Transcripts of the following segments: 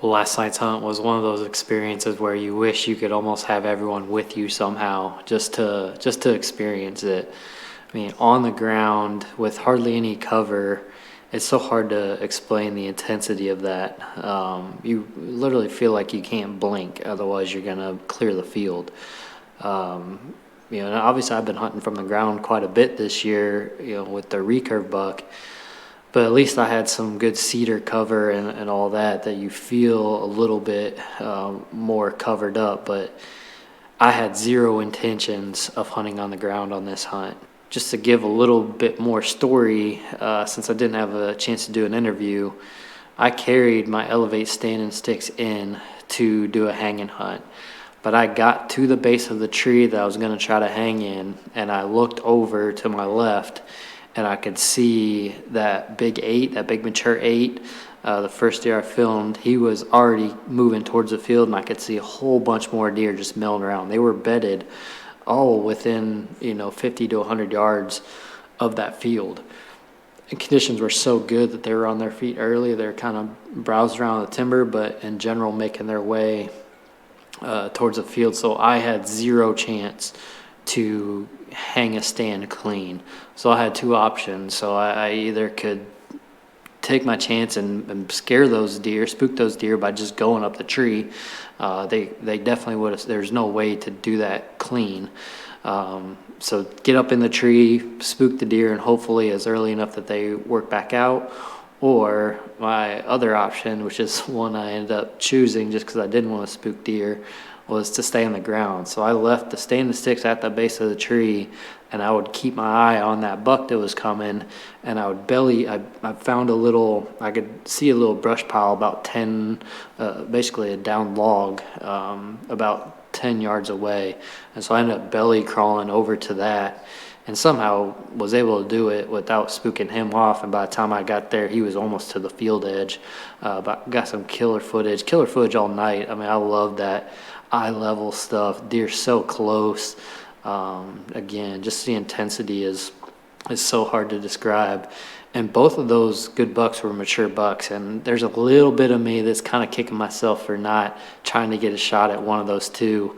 Last night's hunt was one of those experiences where you wish you could almost have everyone with you somehow just to experience it. I mean, on the ground with hardly any cover, it's so hard to explain the intensity of that. You literally feel like you can't blink, otherwise you're gonna clear the field. And obviously I've been hunting from the ground quite a bit this year, with the recurve buck. But at least I had some good cedar cover and all that you feel a little bit more covered up. But I had zero intentions of hunting on the ground on this hunt. Just to give a little bit more story, since I didn't have a chance to do an interview, I carried my Elevate stand and sticks in to do a hanging hunt. But I got to the base of the tree that I was going to try to hang in, and I looked over to my left, and I could see that big mature eight. The first deer I filmed, he was already moving towards the field, and I could see a whole bunch more deer just milling around. They were bedded all within 50 to 100 yards of that field. And conditions were so good that they were on their feet early. They're kind of browsing around the timber, but in general making their way towards the field. So I had zero chance to hang a stand clean. So I had two options. So I either could take my chance and scare those deer, spook those deer by just going up the tree. They definitely would have. There's no way to do that clean. So get up in the tree, spook the deer, and hopefully it's early enough that they work back out. Or my other option, which is one I ended up choosing just because I didn't want to spook deer, was to stay on the ground. So I left the stand and sticks at the base of the tree, and I would keep my eye on that buck that was coming, and I would I found I could see a little brush pile about 10, basically a downed log, about 10 yards away. And so I ended up belly crawling over to that, and somehow was able to do it without spooking him off. And by the time I got there, he was almost to the field edge. But got some killer footage all night. I mean, I love that eye level stuff. Deer so close. Again, just the intensity is so hard to describe. And both of those good bucks were mature bucks. And there's a little bit of me that's kind of kicking myself for not trying to get a shot at one of those two.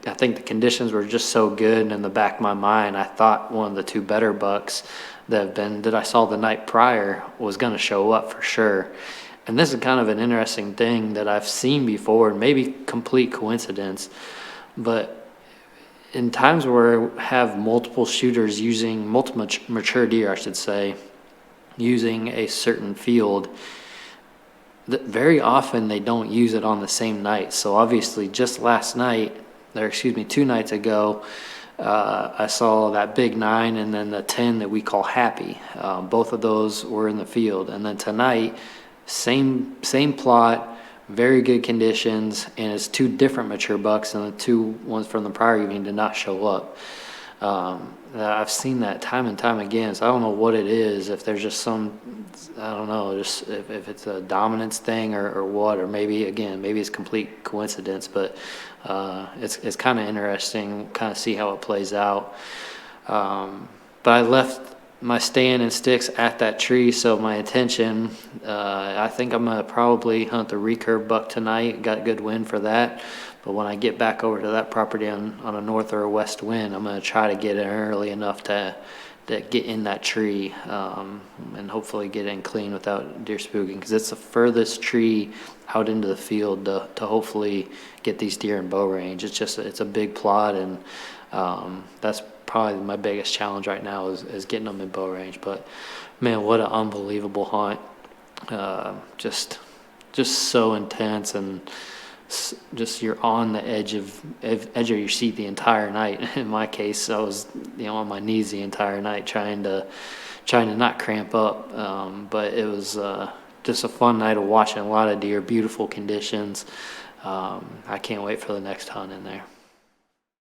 I think the conditions were just so good, and in the back of my mind, I thought one of the two better bucks that I saw the night prior was going to show up for sure. And this is kind of an interesting thing that I've seen before, maybe complete coincidence, but in times where I have multiple shooters using multiple mature deer, I should say, using a certain field, very often they don't use it on the same night. So obviously just last night, 2 nights ago, I saw that big 9 and then the 10 that we call Happy. Both of those were in the field. And then tonight, same plot, very good conditions, and it's 2 different mature bucks, and the 2 ones from the prior evening did not show up. I've seen that time and time again, so I don't know what it is, if there's just just if it's a dominance thing or what, or maybe it's complete coincidence, but it's kind of interesting, kind of see how it plays out. But I left my stand and sticks at that tree, so my intention, I think I'm gonna probably hunt the recurve buck tonight. Got a good wind for that. But when I get back over to that property on a north or a west wind, I'm going to try to get in early enough to get in that tree, and hopefully get in clean without deer spooking, because it's the furthest tree out into the field to hopefully get these deer in bow range. It's a big plot, and that's probably my biggest challenge right now is getting them in bow range. But man, what an unbelievable hunt. Just so intense, and just you're on the edge of your seat the entire night. In my case, I was on my knees the entire night trying to not cramp up. But it was just a fun night of watching a lot of deer, beautiful conditions. I can't wait for the next hunt in there.